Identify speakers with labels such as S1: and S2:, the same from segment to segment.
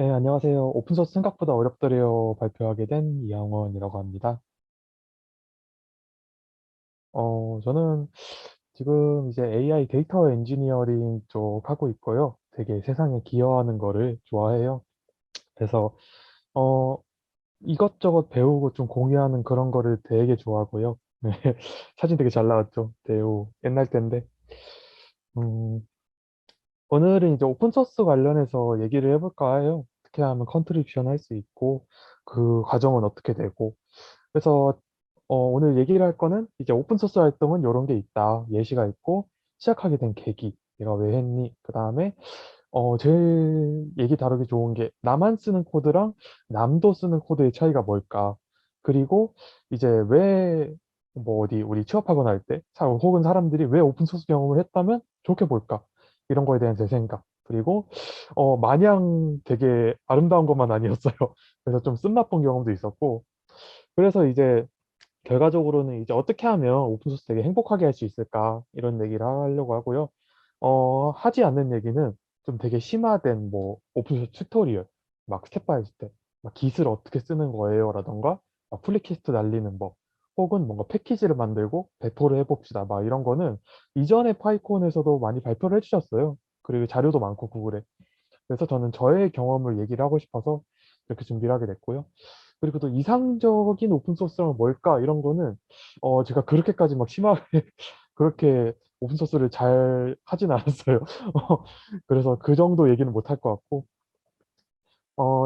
S1: 네, 안녕하세요. 오픈소스 생각보다 어렵더래요. 발표하게 된 이영원이라고 합니다. 저는 지금 이제 AI 데이터 엔지니어링 쪽 하고 있고요. 되게 세상에 기여하는 거를 좋아해요. 그래서, 어, 이것저것 배우고 좀 공유하는 그런 거를 되게 좋아하고요. 네, 사진 되게 잘 나왔죠. 대우 옛날 때인데. 음, 오늘은 이제 오픈소스 관련해서 얘기를 해볼까 해요. 어떻게 하면 컨트리뷰션 할 수 있고, 그 과정은 어떻게 되고, 그래서 오늘 얘기를 할 거는 이제 오픈소스 활동은 이런 게 있다. 예시가 있고 시작하게 된 계기. 내가 왜 했니? 그 다음에 제일 얘기 다루기 좋은 게 나만 쓰는 코드랑 남도 쓰는 코드의 차이가 뭘까? 그리고 이제 왜 뭐 어디 우리 취업하거나 할 때, 혹은 사람들이 왜 오픈소스 경험을 했다면 좋게 볼까? 이런 거에 대한 제 생각. 그리고 마냥 되게 아름다운 것만 아니었어요. 그래서 좀 쓴맛본 경험도 있었고, 그래서 이제 결과적으로는 이제 어떻게 하면 오픈소스 되게 행복하게 할 수 있을까 이런 얘기를 하려고 하고요. 하지 않는 얘기는 좀 되게 심화된 뭐 오픈소스 튜토리얼, 막 스텝 바이 스텝, 막 깃을 어떻게 쓰는 거예요라던가 막 플리키스트 날리는 법, 혹은 뭔가 패키지를 만들고 배포를 해봅시다. 막 이런 거는 이전에 파이콘에서도 많이 발표를 해주셨어요. 그리고 자료도 많고 구글에. 그래서 저는 저의 경험을 얘기를 하고 싶어서 이렇게 준비를 하게 됐고요. 그리고 또 이상적인 오픈소스는 뭘까? 이런 거는, 제가 그렇게까지 막 심하게, 그렇게 오픈소스를 잘 하진 않았어요. 그래서 그 정도 얘기는 못 할 것 같고,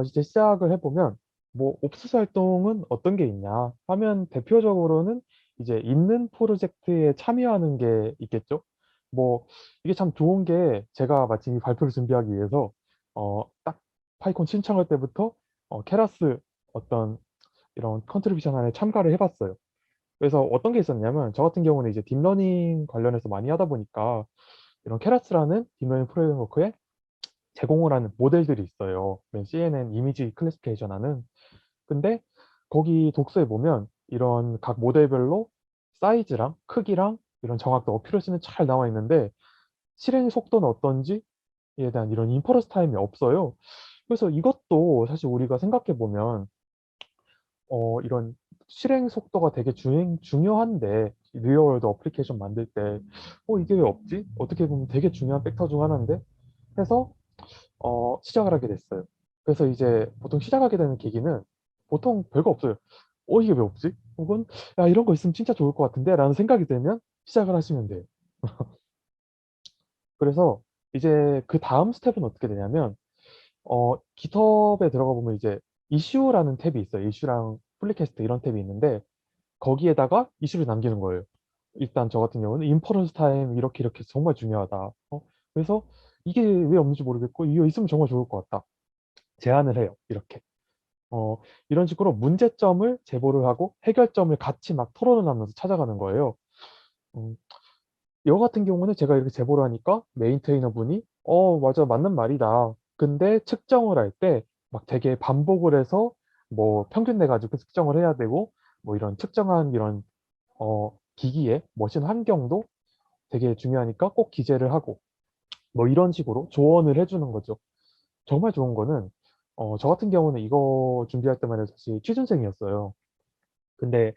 S1: 이제 시작을 해보면, 뭐, 옵스 활동은 어떤 게 있냐 하면 대표적으로는 이제 있는 프로젝트에 참여하는 게 있겠죠. 뭐, 이게 참 좋은 게 제가 마침 이 발표를 준비하기 위해서, 딱 파이콘 신청할 때부터, 케라스 어떤 이런 컨트리뷰션 안에 참가를 해봤어요. 그래서 어떤 게 있었냐면, 저 같은 경우는 이제 딥러닝 관련해서 많이 하다 보니까, 이런 케라스라는 딥러닝 프레임워크에 제공을 하는 모델들이 있어요. CNN 이미지 클래시피케이션 하는. 근데 거기 독서에 보면 이런 각 모델별로 사이즈랑 크기랑 이런 정확도 어큐러시는 잘 나와 있는데 실행 속도는 어떤지에 대한 이런 인퍼런스 타임이 없어요. 그래서 이것도 사실 우리가 생각해 보면 이런 실행 속도가 되게 중요한데 리얼월드 어플리케이션 만들 때 이게 왜 없지? 어떻게 보면 되게 중요한 팩터 중 하나인데 해서 시작을 하게 됐어요. 그래서 이제 보통 시작하게 되는 계기는 보통 별거 없어요. 이게 왜 없지? 혹은 야 이런 거 있으면 진짜 좋을 것 같은데 라는 생각이 들면 시작을 하시면 돼요. 그래서 이제 그 다음 스텝은 어떻게 되냐면 깃허브에 들어가 보면 이제 이슈라는 탭이 있어요. 이슈랑 플리캐스트 이런 탭이 있는데 거기에다가 이슈를 남기는 거예요. 일단 저 같은 경우는 인퍼런스 타임 이렇게 이렇게 정말 중요하다. 그래서 이게 왜 없는지 모르겠고 이거 있으면 정말 좋을 것 같다. 제안을 해요. 이렇게. 이런 식으로 문제점을 제보를 하고 해결점을 같이 막 토론을 하면서 찾아가는 거예요. 음, 이거 같은 경우는 제가 이렇게 제보를 하니까 메인테이너 분이 맞아 맞는 말이다. 근데 측정을 할 때 막 되게 반복을 해서 뭐 평균 내 가지고 측정을 해야 되고 뭐 이런 측정한 이런 기기의 머신 환경도 되게 중요하니까 꼭 기재를 하고 뭐 이런 식으로 조언을 해주는 거죠. 정말 좋은 거는 저 같은 경우는 이거 준비할 때만 해도 사실 취준생이었어요. 근데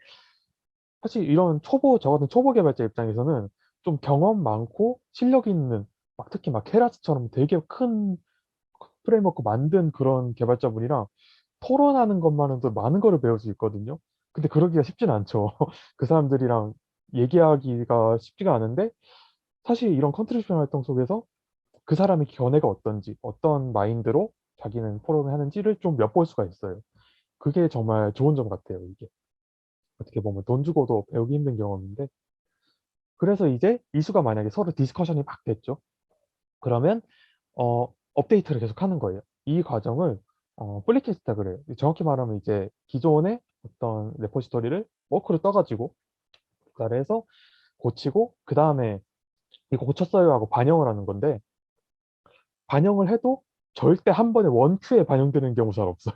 S1: 사실 이런 저 같은 초보 개발자 입장에서는 좀 경험 많고 실력 있는 막 특히 막 케라스처럼 되게 큰 프레임워크 만든 그런 개발자분이랑 토론하는 것만으로도 많은 거를 배울 수 있거든요. 근데 그러기가 쉽진 않죠. 그 사람들이랑 얘기하기가 쉽지가 않은데 사실 이런 컨트리뷰션 활동 속에서 그 사람의 견해가 어떤지, 어떤 마인드로 자기는 포럼을 하는지를 좀 엿볼 수가 있어요. 그게 정말 좋은 점 같아요, 이게. 어떻게 보면 돈 주고도 배우기 힘든 경험인데. 그래서 이제 이슈가 만약에 서로 디스커션이 막 됐죠. 그러면, 업데이트를 계속 하는 거예요. 이 과정을, 플리캐스트라 그래요. 정확히 말하면 이제 기존의 어떤 레포지토리를 워크로 떠가지고, 그걸 해서 고치고, 그 다음에 이거 고쳤어요 하고 반영을 하는 건데, 반영을 해도 절대 한 번에 원큐에 반영되는 경우 잘 없어요.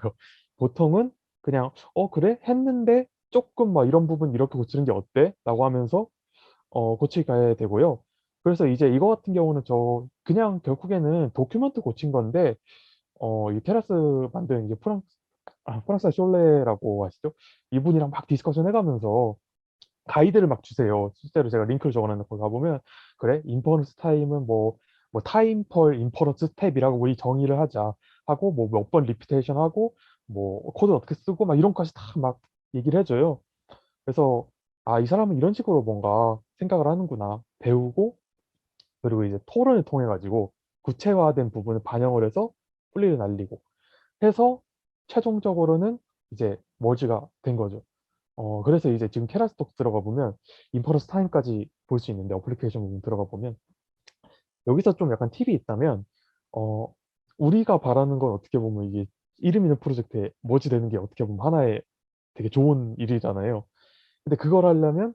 S1: 보통은 그냥, 그래? 했는데 조금 막 이런 부분 이렇게 고치는 게 어때? 라고 하면서, 고치게 가야 되고요. 그래서 이제 이거 같은 경우는 저 그냥 결국에는 도큐먼트 고친 건데, 이 테라스 만든 이제 프랑스 숄레라고 아시죠? 이분이랑 막 디스커션 해가면서 가이드를 막 주세요. 실제로 제가 링크를 적어놨는데 거기 가보면 그래 인퍼런스 타임은 뭐 타임 펄 인퍼런스 스텝이라고 우리 정의를 하자 하고 뭐 몇 번 리피테이션 하고 뭐 코드 어떻게 쓰고 막 이런 것까지 다 막 얘기를 해줘요. 그래서 아, 이 사람은 이런 식으로 뭔가 생각을 하는구나 배우고 그리고 이제 토론을 통해 가지고 구체화된 부분을 반영을 해서 풀리를 날리고 해서 최종적으로는 이제 머지가 된 거죠. 그래서 이제 지금 케라스톡 들어가 보면 인퍼런스 타임까지 볼 수 있는데 어플리케이션 부분 들어가 보면 여기서 좀 약간 팁이 있다면 어, 우리가 바라는 건 어떻게 보면 이게 이름 있는 프로젝트에 머지 되는 게 어떻게 보면 하나의 되게 좋은 일이잖아요. 근데 그걸 하려면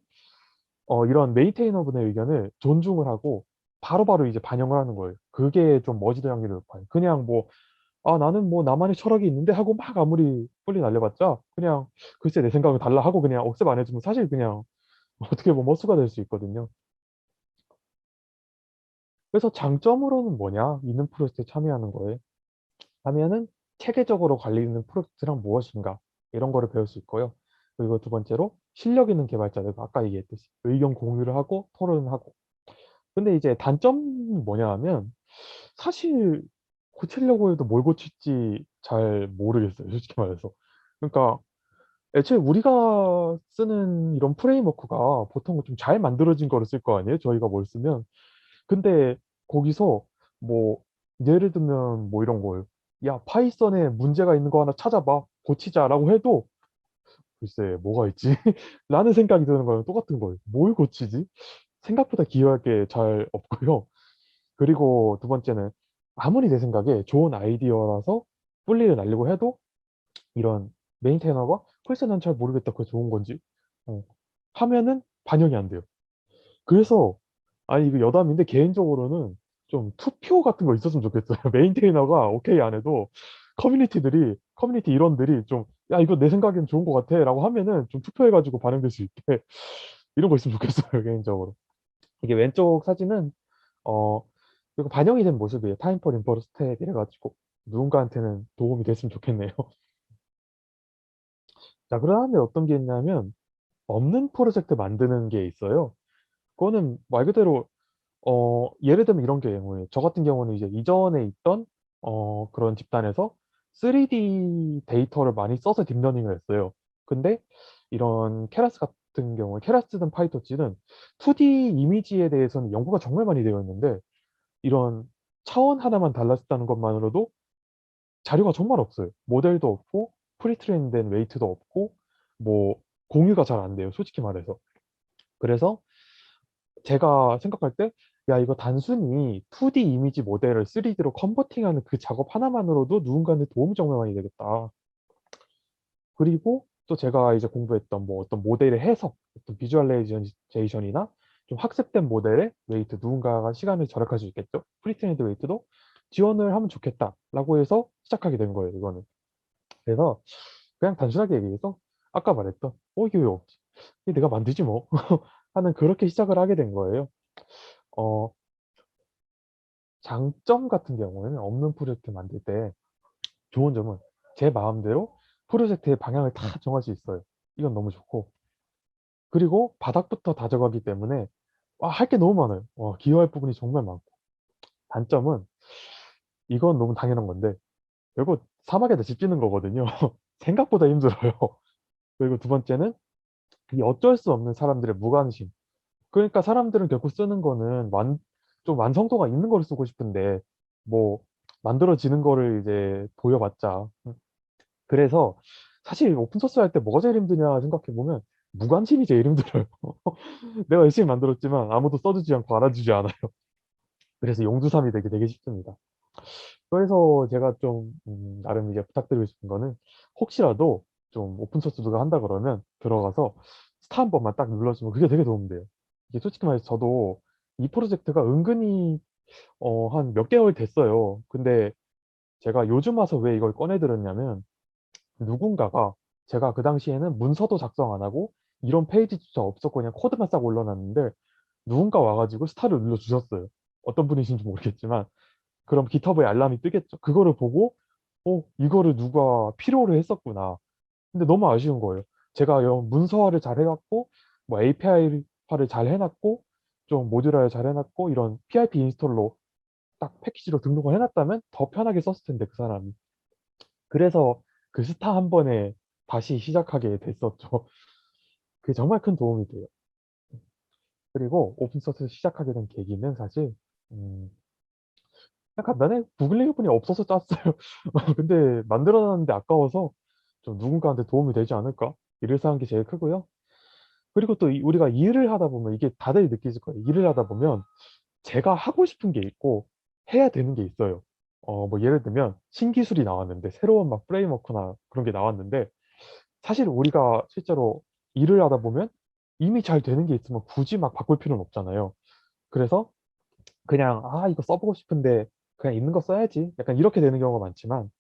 S1: 이런 메인테이너분의 의견을 존중을 하고 바로바로 이제 반영을 하는 거예요. 그게 좀 머지될 확률이 높아요. 그냥 뭐, 아, 나는 뭐 나만의 철학이 있는데 하고 막 아무리 뿔리 날려봤자 그냥 글쎄 내 생각은 달라 하고 그냥 억셉 안 해주면 사실 그냥 어떻게 보면 머스가 될 수 있거든요. 그래서 장점으로는 뭐냐? 있는 프로젝트에 참여하는 거예요. 하면은 체계적으로 관리 있는 프로젝트랑 무엇인가 이런 거를 배울 수 있고요. 그리고 두 번째로 실력 있는 개발자들 아까 얘기했듯이 의견 공유를 하고 토론을 하고 근데 이제 단점은 뭐냐 하면 사실 고치려고 해도 뭘 고칠지 잘 모르겠어요. 솔직히 말해서. 그러니까 애초에 우리가 쓰는 이런 프레임워크가 보통 좀 잘 만들어진 거를 쓸 거 아니에요? 저희가 뭘 쓰면. 근데 거기서 뭐 예를 들면 뭐 이런 거예요. 야, 파이썬에 문제가 있는 거 하나 찾아봐. 고치자라고 해도 글쎄 뭐가 있지? 라는 생각이 드는 거랑 똑같은 거예요. 뭘 고치지? 생각보다 기여할 게 잘 없고요. 그리고 두 번째는 아무리 내 생각에 좋은 아이디어라서 뿔리를 날리고 해도 이런 메인테너가 글쎄 난 잘 모르겠다. 그게 좋은 건지 어, 하면은 반영이 안 돼요. 그래서 아니 이거 여담인데 개인적으로는 좀 투표 같은 거 있었으면 좋겠어요. 메인테이너가 오케이 안 해도 커뮤니티 일원들이 좀 야 이거 내 생각엔 좋은 것 같아 라고 하면은 좀 투표해가지고 반영될 수 있게 이런 거 있으면 좋겠어요. 개인적으로. 이게 왼쪽 사진은 어 이거 반영이 된 모습이에요. 타임 포 인퍼 스텝 이래가지고 누군가한테는 도움이 됐으면 좋겠네요. 자, 그다음에 어떤 게 있냐면 없는 프로젝트 만드는 게 있어요. 그거는 말 그대로 예를 들면 이런 경우에 저 같은 경우는 이제 이전에 있던 그런 집단에서 3D 데이터를 많이 써서 딥러닝을 했어요. 근데 이런 케라스 같은 경우에 케라스든 파이토치든 2D 이미지에 대해서는 연구가 정말 많이 되어 있는데 이런 차원 하나만 달랐다는 것만으로도 자료가 정말 없어요. 모델도 없고 프리트레인된 웨이트도 없고 뭐 공유가 잘 안 돼요. 솔직히 말해서. 그래서 제가 생각할 때 야, 이거 단순히 2D 이미지 모델을 3D로 컨버팅하는 그 작업 하나만으로도 누군가한테 도움이 정말 많이 되겠다. 그리고 또 제가 이제 공부했던 뭐 어떤 모델의 해석, 어떤 비주얼라이제이션이나 좀 학습된 모델의 웨이트, 누군가가 시간을 절약할 수 있겠죠? 프리트레인드 웨이트도 지원을 하면 좋겠다라고 해서 시작하게 된 거예요, 이거는. 그래서 그냥 단순하게 얘기해서 아까 말했던 이게 왜 없지? 이게 내가 만들지 뭐 하는 그렇게 시작을 하게 된 거예요. 어, 장점 같은 경우에는 없는 프로젝트 만들 때 좋은 점은 제 마음대로 프로젝트의 방향을 다 정할 수 있어요. 이건 너무 좋고 그리고 바닥부터 다져가기 때문에 할 게 너무 많아요. 기여할 부분이 정말 많고 단점은 이건 너무 당연한 건데 결국 사막에다 집 짓는 거거든요. 생각보다 힘들어요. 그리고 두 번째는 이 어쩔 수 없는 사람들의 무관심. 그러니까 사람들은 결국 쓰는 거는 좀 완성도가 있는 걸 쓰고 싶은데 뭐 만들어지는 거를 이제 보여봤자 그래서 사실 오픈소스 할 때 뭐가 제일 힘드냐 생각해 보면 무관심이 제일 힘들어요. 내가 열심히 만들었지만 아무도 써주지 않고 알아주지 않아요. 그래서 용두삼이 되게 쉽습니다. 그래서 제가 좀 나름 이제 부탁드리고 싶은 거는 혹시라도 좀 오픈소스 누가 한다 그러면 들어가서 스타 한 번만 딱 눌러주면 그게 되게 도움돼요. 이게 솔직히 말해서 저도 이 프로젝트가 은근히 한 몇 개월 됐어요. 근데 제가 요즘 와서 왜 이걸 꺼내 들었냐면 누군가가 제가 그 당시에는 문서도 작성 안 하고 이런 페이지조차 없었고 그냥 코드만 싹 올려놨는데 누군가 와가지고 스타를 눌러주셨어요. 어떤 분이신지 모르겠지만 그럼 GitHub에 알람이 뜨겠죠. 그거를 보고 이거를 누가 필요로 했었구나. 근데 너무 아쉬운 거예요. 제가 이런 문서화를 잘 해갖고, 뭐 API화를 잘 해놨고, 좀 모듈화를 잘 해놨고, 이런 PIP 인스톨로 딱 패키지로 등록을 해놨다면 더 편하게 썼을 텐데, 그 사람이. 그래서 그 스타 한 번에 다시 시작하게 됐었죠. 그게 정말 큰 도움이 돼요. 그리고 오픈소스 시작하게 된 계기는 사실, 음, 그냥 간단해. 구글 리그분이 없어서 짰어요. 근데 만들어놨는데 아까워서 좀 누군가한테 도움이 되지 않을까? 이래서 한 게 제일 크고요. 그리고 또 우리가 일을 하다 보면 이게 다들 느끼실 거예요. 일을 하다 보면 제가 하고 싶은 게 있고 해야 되는 게 있어요. 뭐 예를 들면 신기술이 나왔는데 새로운 막 프레임워크나 그런 게 나왔는데 사실 우리가 실제로 일을 하다 보면 이미 잘 되는 게 있으면 굳이 막 바꿀 필요는 없잖아요. 그래서 그냥 이거 써보고 싶은데 그냥 있는 거 써야지. 약간 이렇게 되는 경우가 많지만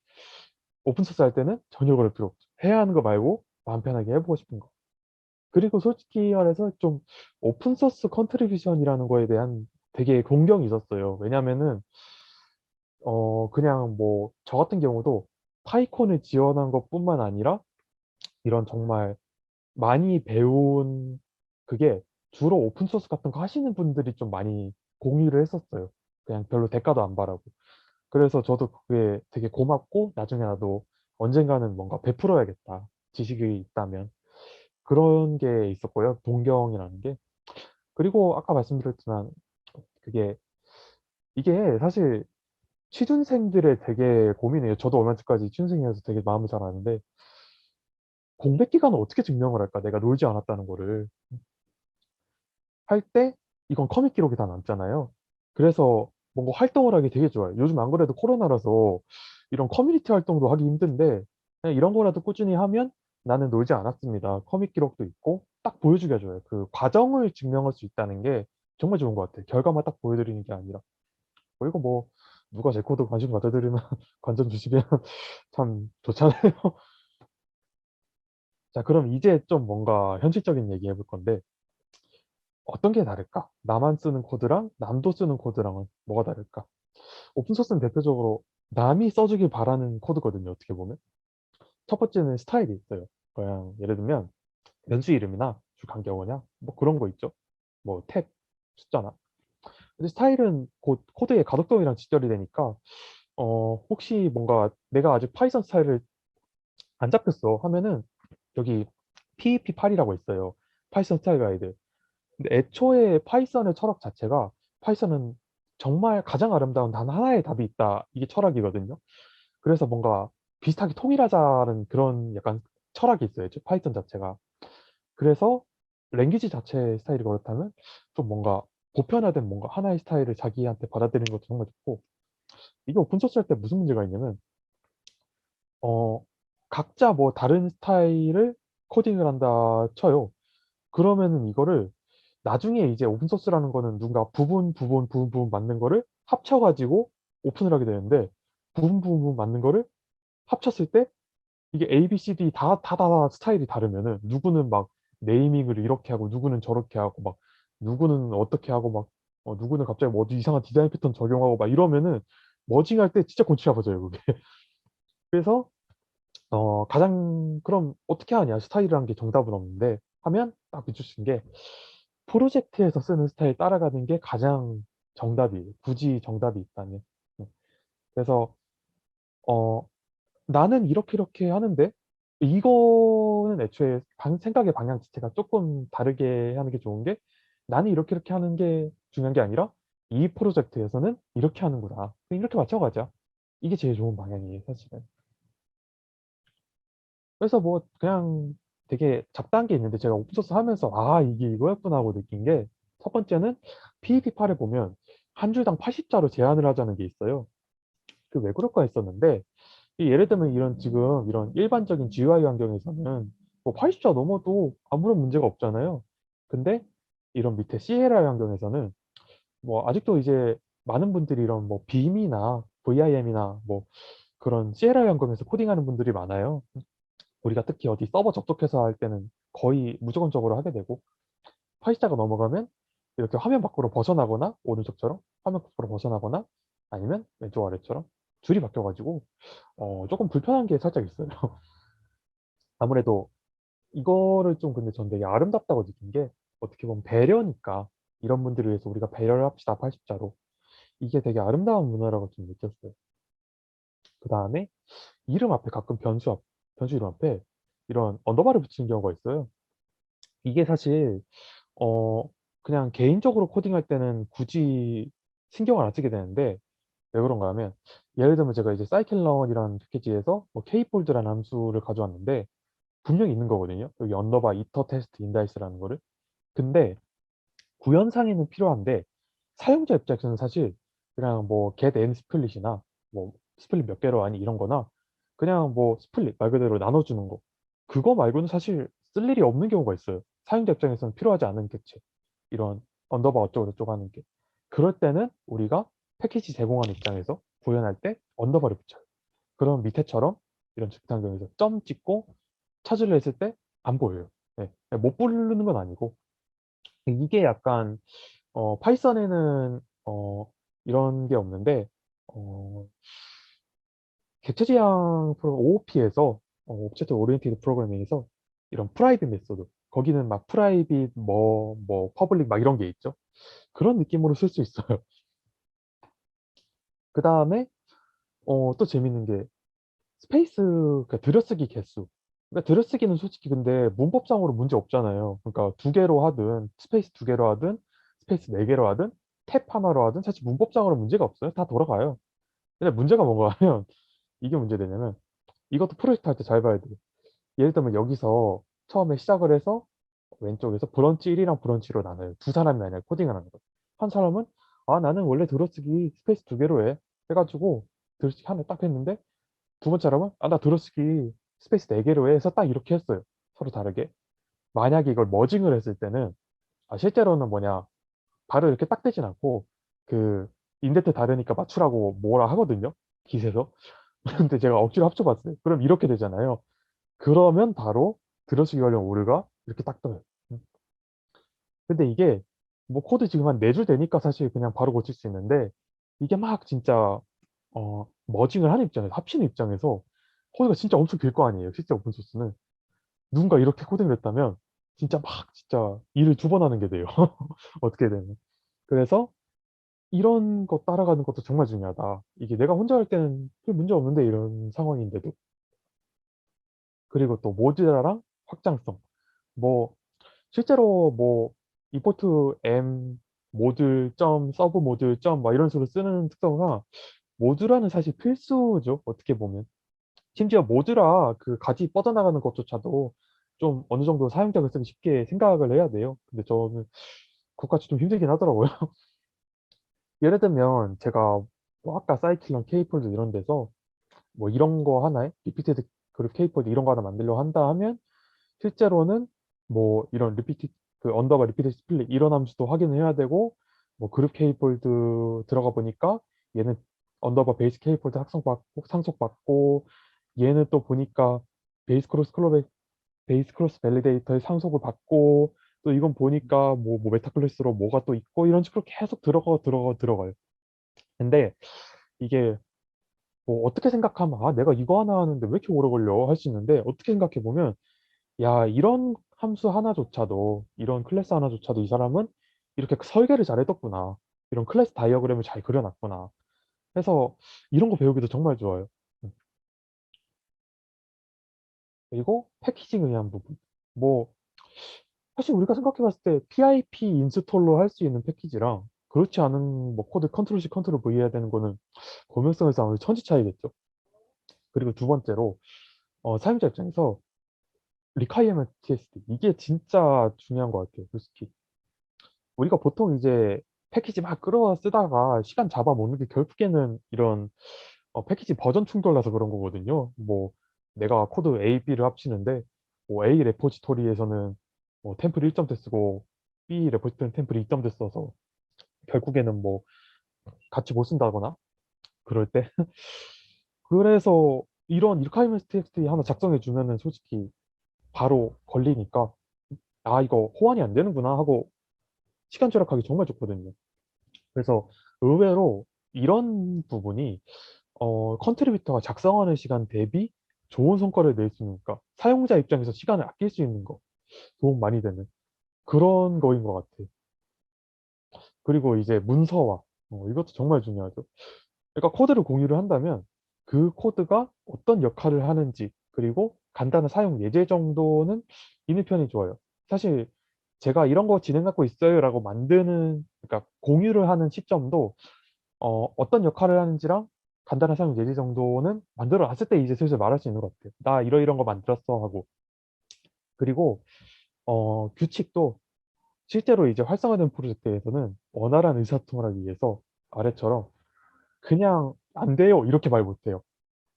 S1: 오픈소스 할 때는 전혀 그럴 필요 없죠. 해야 하는 거 말고 마음 편하게 해보고 싶은 거. 그리고 솔직히 말해서 좀 오픈소스 컨트리뷰션이라는 거에 대한 되게 공경이 있었어요. 왜냐면은 그냥 뭐 저 같은 경우도 파이콘을 지원한 것뿐만 아니라 이런 정말 많이 배운 그게 주로 오픈소스 같은 거 하시는 분들이 좀 많이 공유를 했었어요. 그냥 별로 대가도 안 바라고. 그래서 저도 그게 되게 고맙고 나중에 나도 언젠가는 뭔가 베풀어야겠다. 지식이 있다면. 그런 게 있었고요. 동경이라는 게. 그리고 아까 말씀드렸지만 그게 이게 사실 취준생들의 되게 고민이에요. 저도 얼마 전까지 취준생이어서 되게 마음을 잘 아는데 공백 기간을 어떻게 증명을 할까? 내가 놀지 않았다는 거를 할 때 이건 커밋 기록이 다 남잖아요. 그래서 뭔가 활동을 하기 되게 좋아요. 요즘 안 그래도 코로나라서 이런 커뮤니티 활동도 하기 힘든데 그냥 이런 거라도 꾸준히 하면 나는 놀지 않았습니다. 커밋 기록도 있고 딱 보여주게 해줘요. 그 과정을 증명할 수 있다는 게 정말 좋은 것 같아요. 결과만 딱 보여드리는 게 아니라. 그리고 뭐 누가 제 코드 관심 가져드리면 관전 주시면 참 좋잖아요. 자, 그럼 이제 좀 뭔가 현실적인 얘기 해볼 건데 어떤 게 다를까? 나만 쓰는 코드랑 남도 쓰는 코드랑은 뭐가 다를까? 오픈소스는 대표적으로 남이 써주길 바라는 코드거든요, 어떻게 보면. 첫 번째는 스타일이 있어요. 그냥 예를 들면 변수 이름이나 주 간격어냐 뭐 그런 거 있죠. 뭐 탭, 숫자나. 근데 스타일은 곧 코드의 가독성이랑 직결이 되니까 혹시 뭔가 내가 아직 파이썬 스타일을 안 잡혔어 하면은 여기 PEP8이라고 있어요. 파이썬 스타일 가이드. 근데 애초에 파이썬의 철학 자체가 파이썬은 정말 가장 아름다운 단 하나의 답이 있다. 이게 철학이거든요. 그래서 뭔가 비슷하게 통일하자는 그런 약간 철학이 있어요. 파이썬 자체가. 그래서 랭귀지 자체의 스타일이 그렇다면 좀 뭔가 보편화된 뭔가 하나의 스타일을 자기한테 받아들이는 것도 정말 좋고 이게 오픈소스 할 때 무슨 문제가 있냐면 어 각자 뭐 다른 스타일을 코딩을 한다 쳐요. 그러면은 이거를 나중에 이제 오픈소스라는 거는 누군가 부분 맞는 거를 합쳐가지고 오픈을 하게 되는데 부분 맞는 거를 합쳤을 때 이게 A, B, C, D 다 스타일이 다르면은 누구는 막 네이밍을 이렇게 하고 누구는 저렇게 하고 막 누구는 어떻게 하고 막 누구는 갑자기 뭐 이상한 디자인 패턴 적용하고 막 이러면은 머징할 때 진짜 골치 아파져요 그게. 그래서 가장 그럼 어떻게 하냐 스타일이라는 게 정답은 없는데 하면 딱 비추신 게 프로젝트에서 쓰는 스타일 따라가는 게 가장 정답이에요. 굳이 정답이 있다면. 네. 그래서 어, 나는 이렇게 하는데 이거는 애초에 생각의 방향 자체가 조금 다르게 하는 게 좋은 게 나는 이렇게 하는 게 중요한 게 아니라 이 프로젝트에서는 이렇게 하는구나. 이렇게 맞춰가자. 이게 제일 좋은 방향이에요, 사실은. 그래서 뭐 그냥 되게 잡다한 게 있는데 제가 오픈소스 하면서 이게 이거였구나 하고 느낀 게 첫 번째는 PEP8에 보면 한 줄당 80자로 제한을 하자는 게 있어요. 그 왜 그럴까 했었는데 예를 들면 이런 지금 이런 일반적인 GUI 환경에서는 뭐 80자 넘어도 아무런 문제가 없잖아요. 근데 이런 밑에 CLI 환경에서는 뭐 아직도 이제 많은 분들이 이런 뭐 빔이나 VIM이나 뭐 그런 CLI 환경에서 코딩하는 분들이 많아요. 우리가 특히 어디 서버 접속해서 할 때는 거의 무조건적으로 하게 되고 80자가 넘어가면 이렇게 화면 밖으로 벗어나거나 오른쪽처럼 화면 밖으로 벗어나거나 아니면 왼쪽 아래처럼 줄이 바뀌어가지고 조금 불편한 게 살짝 있어요. 아무래도 이거를 좀 근데 전 되게 아름답다고 느낀 게 어떻게 보면 배려니까 이런 분들을 위해서 우리가 배려를 합시다 80자로 이게 되게 아름다운 문화라고 좀 느꼈어요. 그 다음에 이름 앞에 가끔 변수 이름 앞에 이런 언더바를 붙이는 경우가 있어요. 이게 사실 어 그냥 개인적으로 코딩할 때는 굳이 신경을 안 쓰게 되는데 왜 그런가 하면 예를 들면 제가 이제 scikit-learn이라는 패키지에서 뭐 kfold라는 함수를 가져왔는데 분명히 있는 거거든요. 여기 언더바 이터 테스트 인다이스라는 거를. 근데 구현상에는 필요한데 사용자 입장에서는 사실 그냥 뭐 get n 스플릿이나 뭐 스플릿 몇 개로 하니 이런 거나 그냥 뭐 스플릿 말 그대로 나눠주는 거 그거 말고는 사실 쓸 일이 없는 경우가 있어요. 사용자 입장에서는 필요하지 않은 객체 이런 언더바 어쩌고 저쩌고 하는 게 그럴 때는 우리가 패키지 제공하는 입장에서 구현할 때 언더바를 붙여요. 그럼 밑에처럼 이런 즉단 경우에서 점 찍고 찾으려 했을 때 안 보여요. 네. 못 부르는 건 아니고 이게 약간 파이썬에는 이런 게 없는데 어, 객체 지향 프로그램 OOP에서 오브젝트 오리엔티드 프로그래밍에서 이런 프라이빗 메소드 거기는 막 프라이빗 뭐 퍼블릭 막 이런 게 있죠. 그런 느낌으로 쓸 수 있어요. 그 다음에 또 재밌는 게 스페이스 그러니까 들여쓰기 개수. 그러니까 들여쓰기는 솔직히 근데 문법상으로 문제 없잖아요. 그러니까 두 개로 하든 스페이스 두 개로 하든 스페이스 네 개로 하든 탭 하나로 하든 사실 문법상으로 문제가 없어요. 다 돌아가요. 근데 문제가 뭔가 하면 이게 문제되냐면 이것도 프로젝트 할 때 잘 봐야 돼요. 예를 들면 여기서 처음에 시작을 해서 왼쪽에서 브런치 1이랑 브런치로 나눠요. 두 사람이 아니라 코딩을 하는 거예요. 한 사람은 아 나는 원래 들어쓰기 스페이스 두 개로 해 해가지고 들어쓰기 하나 딱 했는데 두 번째 사람은 아 나 들어쓰기 스페이스 네 개로 해 해서 딱 이렇게 했어요. 서로 다르게. 만약에 이걸 머징을 했을 때는 실제로는 뭐냐 발을 이렇게 딱 대진 않고 그 인덴트 다르니까 맞추라고 뭐라 하거든요. 깃에서. 근데 제가 억지로 합쳐봤어요. 그럼 이렇게 되잖아요. 그러면 바로 들어쓰기 관련 오류가 이렇게 딱 떠요. 근데 이게 뭐 코드 지금 한 4줄 되니까 사실 그냥 바로 고칠 수 있는데 이게 막 진짜 머징을 하는 입장에서 합치는 입장에서 코드가 진짜 엄청 길 거 아니에요. 실제 오픈소스는. 누군가 이렇게 코딩을 했다면 진짜 막 진짜 일을 두 번 하는 게 돼요. 어떻게 되면. 그래서 이런 거 따라가는 것도 정말 중요하다. 이게 내가 혼자 할 때는 별 문제 없는데 이런 상황인데도. 그리고 또 모듈라랑 확장성. 뭐 실제로 뭐 import m 모듈 점 서브 모듈 점막 이런 식으로 쓰는 특성상 모듈화는 사실 필수죠. 어떻게 보면. 심지어 모듈화 그 가지 뻗어나가는 것조차도 좀 어느 정도 사용자가 쓰기 쉽게 생각을 해야 돼요. 근데 저는 그것까지 좀 힘들긴 하더라고요. 예를 들면 제가 뭐 아까 사이클론 케이폴드 이런 데서 뭐 이런 거 하나에 리피티드 그룹 케이폴드 이런 거 하나 만들려고 한다 하면 실제로는 뭐 이런 리피티 그 언더바 리피트 스플릿 이런 함수도 확인을 해야 되고 뭐 그룹 케이폴드 들어가 보니까 얘는 언더바 베이스 케이폴드 학성받고 상속받고 얘는 또 보니까 베이스 크로스 밸리데이터의 상속을 받고 또 이건 보니까 뭐 메타 클래스로 뭐가 또 있고 이런 식으로 계속 들어가요. 근데 이게 뭐 어떻게 생각하면 아 내가 이거 하나 하는데 왜 이렇게 오래 걸려 할 수 있는데 어떻게 생각해 보면 야, 이런 함수 하나조차도, 이런 클래스 하나조차도 이 사람은 이렇게 설계를 잘 해뒀구나. 이런 클래스 다이어그램을 잘 그려놨구나. 해서 이런 거 배우기도 정말 좋아요. 음. 그리고 패키징을 위한 부분. 뭐, 사실 우리가 생각해봤을 때 PIP 인스톨로 할 수 있는 패키지랑 그렇지 않은 뭐 코드 컨트롤 C, 컨트롤 V 해야 되는 거는 고명성에서 아무래도 천지 차이겠죠. 그리고 두 번째로, 사용자 입장에서 requirement TSD. 이게 진짜 중요한 것 같아요. 솔직히. 우리가 보통 이제 패키지 막 끌어 쓰다가 시간 잡아먹는 게 결국에는 이런 패키지 버전 충돌나서 그런 거거든요. 뭐 내가 코드 A, B를 합치는데 뭐 A 레포지토리에서는 뭐 템플 1점대 쓰고 B 레포지토리 템플 2점대 써서 결국에는 뭐 같이 못 쓴다거나 그럴 때 그래서 이런 requirements txt 하나 작성해 주면은 솔직히 바로 걸리니까 아 이거 호환이 안 되는구나 하고 시간 절약하기 정말 좋거든요. 그래서 의외로 이런 부분이 컨트리뷰터가 작성하는 시간 대비 좋은 성과를 낼 수 있으니까 사용자 입장에서 시간을 아낄 수 있는 거, 도움 많이 되는 그런 거인 것 같아. 그리고 이제 문서화, 이것도 정말 중요하죠. 그러니까 코드를 공유를 한다면 그 코드가 어떤 역할을 하는지, 그리고 간단한 사용 예제 정도는 있는 편이 좋아요. 사실 제가 이런 거 진행하고 있어요라고 만드는, 그러니까 공유를 하는 시점도 어떤 역할을 하는지랑 간단한 사용 예제 정도는 만들어 놨을 때 이제 슬슬 말할 수 있는 것 같아요. 나 이런 거 만들었어 하고. 그리고 규칙도 실제로 이제 활성화된 프로젝트에서는 원활한 의사소통을 하기 위해서 아래처럼 그냥 안 돼요 이렇게 말 못해요.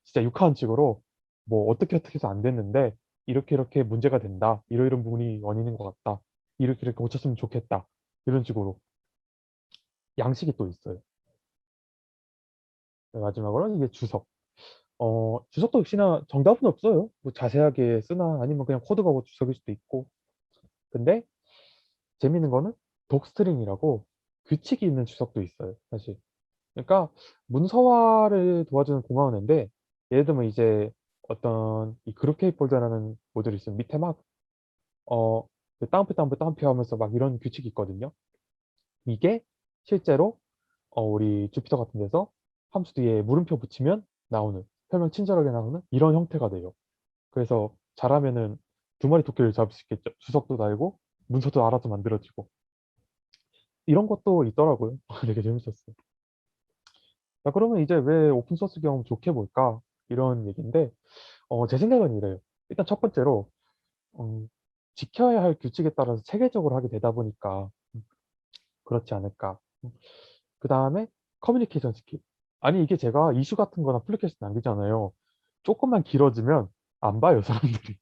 S1: 진짜 육하원 식으로 뭐 어떻게 해서 안 됐는데 이렇게 문제가 된다. 이런 부분이 원인인 것 같다. 이렇게 고쳤으면 좋겠다. 이런 식으로 양식이 또 있어요. 네, 마지막으로 이게 주석. 주석도 역시나 정답은 없어요. 뭐 자세하게 쓰나 아니면 그냥 코드가 뭐 주석일 수도 있고. 근데 재밌는 거는 독스트링이라고 규칙이 있는 주석도 있어요. 사실. 그러니까 문서화를 도와주는 고마운 앤데 예를 들면 이제 어떤 이 그룹 케이 폴더라는 모듈이 있으면 밑에 막 어, 다운표 하면서 막 이런 규칙이 있거든요. 이게 실제로 우리 주피터 같은 데서 함수 뒤에 물음표 붙이면 나오는, 설명 친절하게 나오는 이런 형태가 돼요. 그래서 잘하면은 두 마리 토끼를 잡을 수 있겠죠. 주석도 달고 문서도 알아서 만들어지고 이런 것도 있더라고요. 되게 재밌었어요. 자, 그러면 이제 왜 오픈소스 경험 좋게 볼까? 이런 얘기인데, 제 생각은 이래요. 일단 첫 번째로, 음, 지켜야 할 규칙에 따라서 체계적으로 하게 되다 보니까 그렇지 않을까. 그 다음에 커뮤니케이션 스킬. 아니, 이게 제가 이슈 같은 거나 플리케이션 남기잖아요. 조금만 길어지면 안 봐요, 사람들이.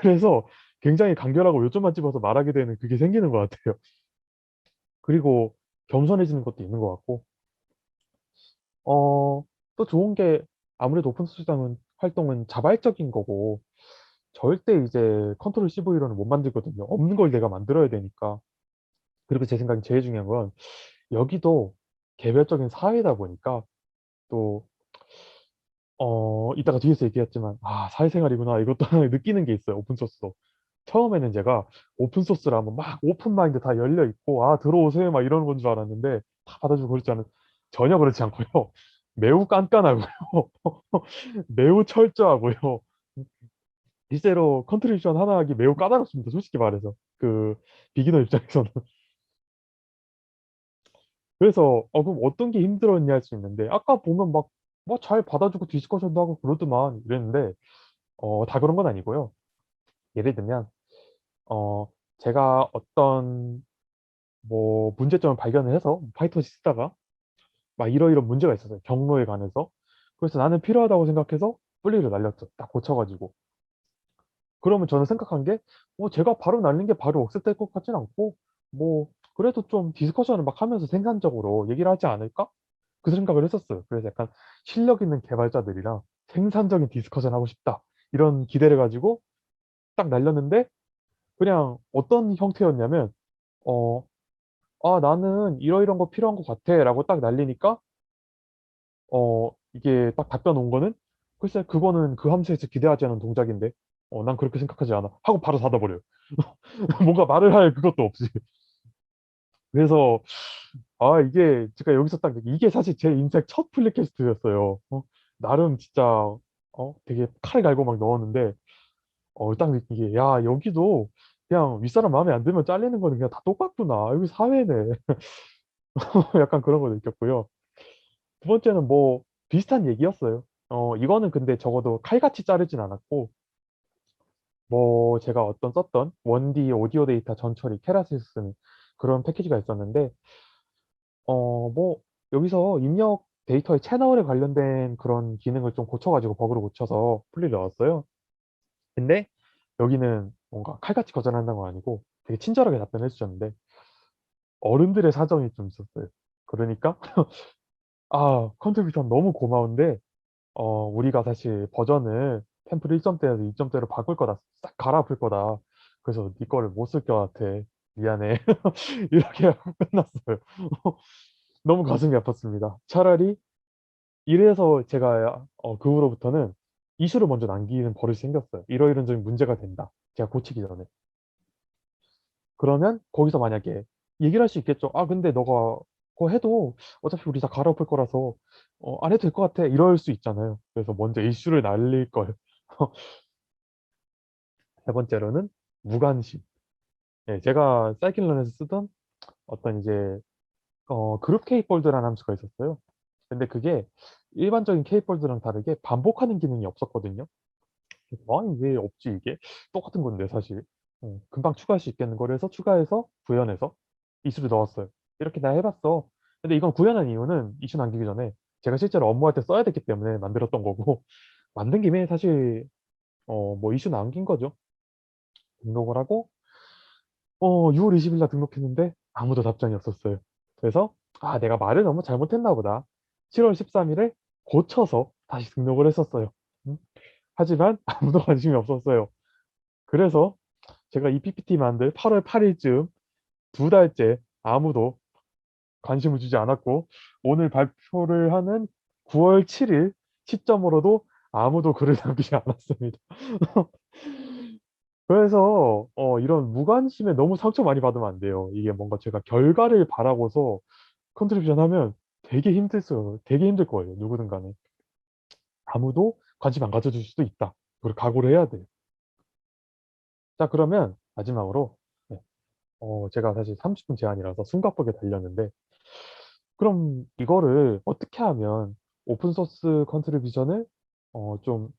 S1: 그래서 굉장히 간결하고 요점만 집어서 말하게 되는 그게 생기는 것 같아요. 그리고 겸손해지는 것도 있는 것 같고, 또 좋은 게 아무래도 오픈소스 활동은 자발적인 거고, 절대 이제 컨트롤 CV로는 못 만들거든요. 없는 걸 내가 만들어야 되니까. 그리고 제 생각엔 제일 중요한 건 여기도 개별적인 사회다 보니까 또 이따가 뒤에서 얘기했지만 사회생활이구나 이것도 하나 느끼는 게 있어요. 오픈소스도. 처음에는 제가 오픈소스라면 막 오픈마인드 다 열려 있고 들어오세요 막 이러는 건 줄 알았는데 다 받아주고 그렇지 않은, 전혀 그렇지 않고요. 매우 깐깐하고요. 매우 철저하고요. 실제로 컨트리뷰션 하나 하기 매우 까다롭습니다. 솔직히 말해서. 그 비기너 입장에서는. 그래서 그럼 어떤 게 힘들었냐 할 수 있는데 아까 보면 막 뭐 잘 받아주고 디스커션도 하고 그러더만 이랬는데 다 그런 건 아니고요. 예를 들면 어 제가 어떤 뭐 문제점을 발견을 해서 파이썬 쓰다가 막 이러이런 문제가 있었어요. 경로에 관해서. 그래서 나는 필요하다고 생각해서 분리를 날렸죠. 딱 고쳐가지고. 그러면 저는 생각한 게, 제가 바로 날린 게 바로 억셉될 것 같진 않고, 뭐, 그래도 좀 디스커션을 막 하면서 생산적으로 얘기를 하지 않을까? 그 생각을 했었어요. 그래서 약간 실력 있는 개발자들이랑 생산적인 디스커션 하고 싶다. 이런 기대를 가지고 딱 날렸는데, 그냥 어떤 형태였냐면, 어, 나는 이러이런 거 필요한 것 같아. 라고 딱 날리니까, 이게 딱 답변 온 거는, 글쎄, 그거는 그 함수에서 기대하지 않은 동작인데, 난 그렇게 생각하지 않아. 하고 바로 닫아버려요. 뭔가 말을 할 그것도 없이. 그래서, 이게, 제가 여기서 딱, 이게 사실 제 인생 첫 플리캐스트였어요. 나름 진짜, 되게 칼을 갈고 막 넣었는데, 딱 느끼게, 야, 여기도 그냥 윗사람 마음에 안 들면 잘리는 거는 그냥 다 똑같구나. 여기 사회네. 약간 그런 거 느꼈고요. 두 번째는 뭐, 비슷한 얘기였어요. 이거는 근데 적어도 칼같이 자르진 않았고, 뭐, 제가 썼던 1D 오디오 데이터 전처리 케라스에서 쓰는 그런 패키지가 있었는데, 뭐, 여기서 입력 데이터의 채널에 관련된 그런 기능을 좀 고쳐가지고 버그를 고쳐서 풀리를 넣었어요. 근데 여기는 뭔가 칼같이 거절한다는 건 아니고 되게 친절하게 답변해 주셨는데 어른들의 사정이 좀 있었어요. 그러니까 컨트리뷰션 너무 고마운데 우리가 사실 버전을 템플 1점대에서 2점대로 바꿀 거다. 싹 갈아엎을 거다. 그래서 네 거를 못 쓸 것 같아. 미안해. 이렇게 하고 끝났어요. 너무 가슴이 아팠습니다. 차라리 이래서 제가 그 후로부터는 이슈를 먼저 남기는 버릇이 생겼어요. 이러이런 점이 문제가 된다. 제가 고치기 전에. 그러면 거기서 만약에 얘기를 할 수 있겠죠. 아, 근데 너가 그거 해도 어차피 우리 다 갈아엎을 거라서 안 해도 될 것 같아. 이럴 수 있잖아요. 그래서 먼저 이슈를 날릴 걸. 세 번째로는 무관심. 예, 제가 사이클런에서 쓰던 어떤 이제 그룹 케이폴드라는 함수가 있었어요. 근데 그게 일반적인 케이폴드랑 다르게 반복하는 기능이 없었거든요. 그래서 아니 왜 없지 이게? 똑같은 건데 사실. 금방 추가할 수 있겠는 거를 해서 추가해서 구현해서 이슈를 넣었어요. 이렇게 나 해봤어. 근데 이건 구현한 이유는 이슈 남기기 전에 제가 실제로 업무할 때 써야 됐기 때문에 만들었던 거고 만든 김에 사실 뭐 이슈 남긴 거죠. 등록을 하고 6월 20일 날 등록했는데 아무도 답장이 없었어요. 그래서 아 내가 말을 너무 잘못했나 보다. 7월 13일에 고쳐서 다시 등록을 했었어요. 음, 하지만 아무도 관심이 없었어요. 그래서 제가 이 PPT 만들 8월 8일쯤 2달째 아무도 관심을 주지 않았고 오늘 발표를 하는 9월 7일 시점으로도 아무도 글을 남기지 않았습니다. 그래서 이런 무관심에 너무 상처 많이 받으면 안 돼요. 이게 뭔가 제가 결과를 바라고서 컨트리뷰션 하면 되게 힘들어요. 되게 힘들 거예요. 누구든 간에. 아무도 관심 안 가져줄 수도 있다. 그걸 각오를 해야 돼요. 자, 그러면 마지막으로 네, 제가 사실 30분 제한이라서 숨가쁘게 달렸는데 그럼 이거를 어떻게 하면 오픈소스 컨트리뷰션을 좀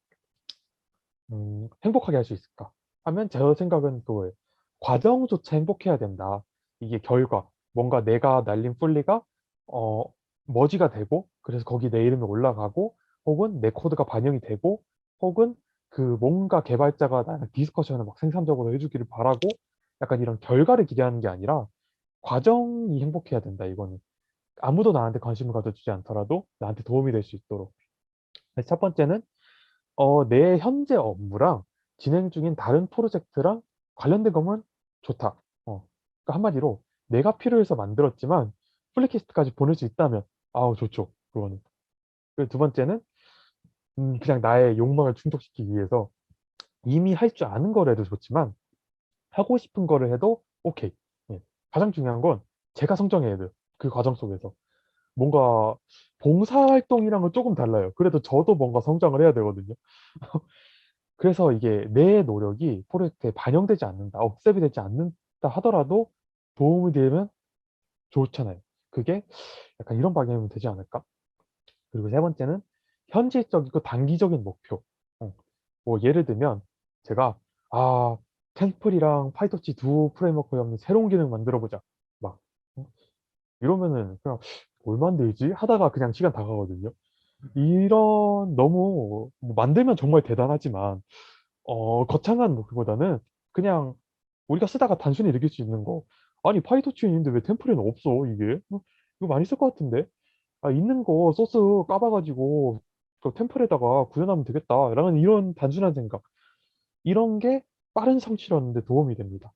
S1: 행복하게 할 수 있을까? 하면 제 생각은 그거예요. 과정조차 행복해야 된다. 이게 결과. 뭔가 내가 날린 풀리가 어, 머지가 되고 그래서 거기 내 이름이 올라가고 혹은 내 코드가 반영이 되고 혹은 그 뭔가 개발자가 나랑 디스커션을 막 생산적으로 해주기를 바라고 약간 이런 결과를 기대하는 게 아니라 과정이 행복해야 된다. 이거는. 아무도 나한테 관심을 가져주지 않더라도 나한테 도움이 될 수 있도록. 그래서 첫 번째는 내 현재 업무랑 진행 중인 다른 프로젝트랑 관련된 거면 좋다. 그러니까 한마디로 내가 필요해서 만들었지만 플리키스트까지 보낼 수 있다면 아우 좋죠. 그거는. 그리고 두 번째는 그냥 나의 욕망을 충족시키기 위해서 이미 할 줄 아는 거를 해도 좋지만 하고 싶은 거를 해도 오케이. 예. 가장 중요한 건 제가 성장해야 돼요. 그 과정 속에서. 뭔가 봉사활동이랑은 조금 달라요. 그래도 저도 뭔가 성장을 해야 되거든요. 그래서 이게 내 노력이 프로젝트에 반영되지 않는다, 억셉이 되지 않는다 하더라도 도움이 되면 좋잖아요. 그게 약간 이런 방향이면 되지 않을까? 그리고 세 번째는 현실적이고 단기적인 목표. 뭐 예를 들면 제가 아 템플이랑 파이터치 두 프레임워크에 없는 새로운 기능 만들어 보자. 막 어? 이러면은 그냥 뭘 만들지? 하다가 그냥 시간 다 가거든요. 이런 너무 뭐 만들면 정말 대단하지만 거창한 목표보다는 그냥 우리가 쓰다가 단순히 느낄 수 있는 거. 아니, 파이터치에 있는데 왜 템플에는 없어, 이게? 이거 많이 쓸 것 같은데? 아, 있는 거 소스 까봐가지고 그 템플에다가 구현하면 되겠다. 라는 이런 단순한 생각. 이런 게 빠른 성취를 얻는 데 도움이 됩니다.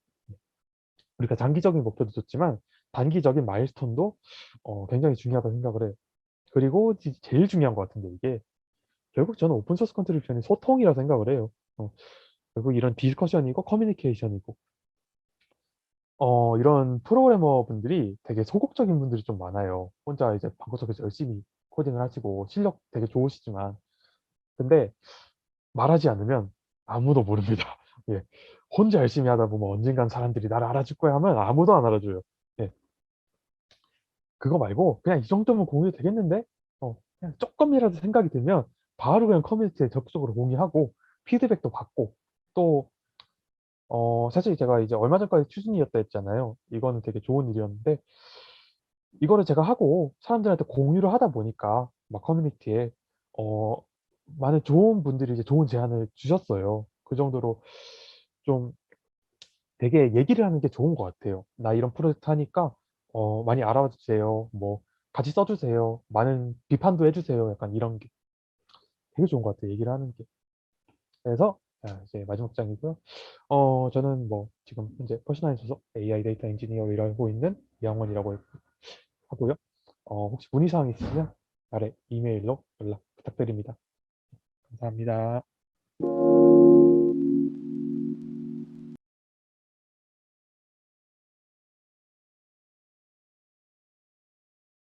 S1: 우리가 장기적인 목표도 좋지만 단기적인 마일스톤도 굉장히 중요하다고 생각을 해요. 그리고 제일 중요한 것 같은데 이게 결국 저는 오픈소스 컨트리뷰션이 소통이라 생각을 해요. 결국 이런 디스커션이고 커뮤니케이션이고 이런 프로그래머 분들이 되게 소극적인 분들이 좀 많아요. 혼자 이제 방구석에서 열심히 코딩을 하시고 실력 되게 좋으시지만 근데 말하지 않으면 아무도 모릅니다. 예. 혼자 열심히 하다 보면 언젠간 사람들이 나를 알아줄 거야 하면 아무도 안 알아줘요. 예. 그거 말고 그냥 이 정도면 공유 되겠는데? 그냥 조금이라도 생각이 들면 바로 그냥 커뮤니티에 적극적으로 공유하고 피드백도 받고 또 사실 제가 이제 얼마 전까지 추진이었다 했잖아요. 이거는 되게 좋은 일이었는데, 이거를 제가 하고 사람들한테 공유를 하다 보니까, 막 커뮤니티에, 어, 많은 좋은 분들이 이제 좋은 제안을 주셨어요. 그 정도로 좀 되게 얘기를 하는 게 좋은 것 같아요. 나 이런 프로젝트 하니까, 많이 알아봐 주세요. 뭐, 같이 써주세요. 많은 비판도 해주세요. 약간 이런 게 되게 좋은 것 같아요. 얘기를 하는 게. 그래서, 이제 마지막 장이고요. 저는 뭐 지금 현재 퍼스널 소속 AI 데이터 엔지니어로 일하고 있는 이양원이라고 하고요. 혹시 문의사항 있으면 아래 이메일로 연락 부탁드립니다. 감사합니다.